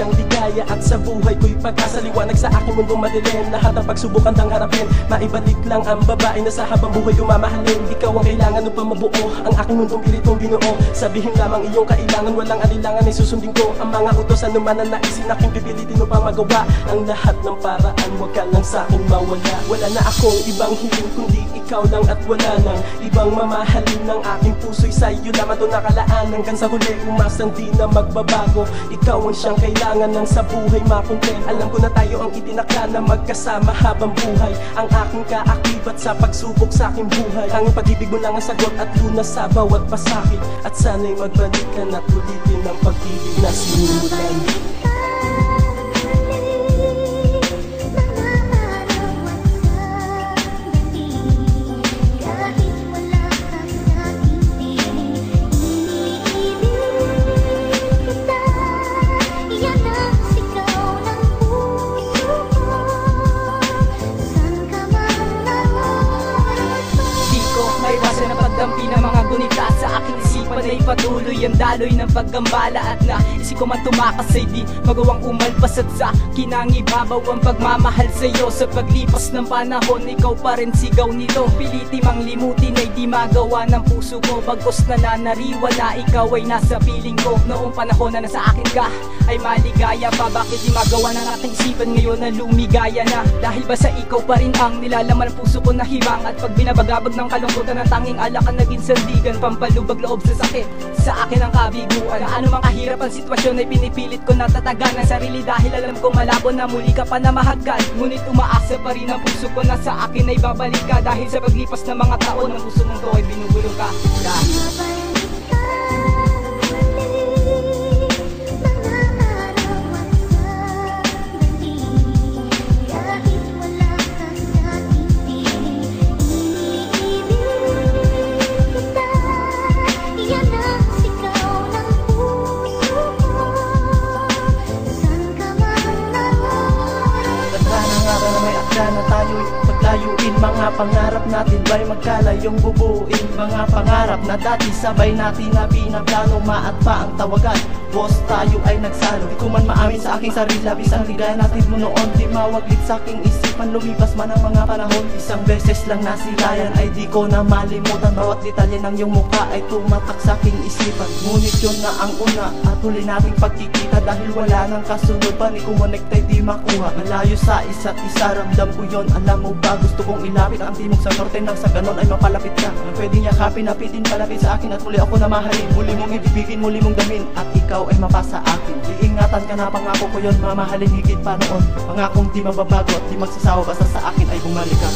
siyang ligaya at sa buhay ko'y pag-asa. Liwanag sa aking mundong madilim, lahat ng pagsubok handang harapin. Maibalik lang ang babae na sa habang buhay ko mamahalin. Ikaw ang kailangan upang mabuo ang aking mundong pilitong binuo. Sabihin lamang iyong kailangan, walang alilangan ay susundin ko ang mga utos. Ano man ang naisin aking pipilitin upang magawa ang lahat ng paraan, huwag ka lang sa'kin mawala. Wala na akong ibang hiling kundi ikaw lang at wala nang ibang mamahalin. Ng aking puso'y sa'yo lamang ito nakalaan. Hanggang sa huli umasang di na magbabago. Ikaw ang siyang kailangan ng sa buhay makuntin. Alam ko na tayo ang itinakda na magkasama habang buhay. Ang aking kaakibat sa pagsubok sa aking buhay. Ang pag-ibig mo lang ang sagot at lunas sa bawat pasakit. At sana'y magbalikan at ulitin ang pag-ibig na sinimulan. Dampi ng mga gunita sa aking isipan ay patuloy ang daloy ng paggambala. At naisip ko man tumakas ay di magawang umalpas. At sa kinangibabaw ang pagmamahal sa'yo. Sa paglipas ng panahon, ikaw pa rin sigaw nito. Piliti mang limutin ay di magawa ng puso ko. Bagos na nanariwa na ikaw ay nasa piling ko. Noong panahon na nasa akin ka ay maligaya pa. Bakit di magawa ng ating isipan ngayon na lumigaya na? Dahil ba sa ikaw pa rin ang nilalaman ng puso ko na hibang. At pag binabagabag ng kalungkutan ng tanging alak naging sandigan, pampalubag loob sa sakit. Sa akin ang kabiguan. Gaano mang kahirap ang sitwasyon ay pinipilit ko natatagan ang sarili. Dahil alam ko malabo na muli ka pa na mahagkan. Ngunit umaasa pa rin ang puso ko na sa akin ay babalik ka. Dahil sa paglipas ng mga taon ang puso mong to ay binubulong ka. Na tayo'y paglayuin, mga pangarap natin ba'y magkalayong bubuin. Mga pangarap na dati sabay natin na pinaplano, maat pa ang tawagan, boss tayo ay nagsalo. Di ko man maamin sa aking sarili, labis ang ligaya natin mo noon. Di mawaglit sa aking isipan, lumipas man ang mga panahon. Isang beses lang nasilayan ay di ko na malimutan. Bawat detalye ng iyong mukha ay tumatak sa aking isipan. Ngunit yun na ang una at huli nating pagkikita. Dahil wala nang kasunod pa, ni kumonect ay di makuha. Malayo sa isa't isa, ramdam ko yun. Alam mo ba, gusto kong ilapit ang timog sa norte, nang sa ganon ay mapalapit ka. Ang pwedeng yakapin, napitin, palapit sa akin at muli ako na mahalin. Muli mong ibigin, muli mong damin at ikaw ay mapasa akin. Iingatan ka na, pangako ko yun, mamahalin higit pa noon. Pangakong di mababago at di magsasawa, basta sa akin ay bumalik ka.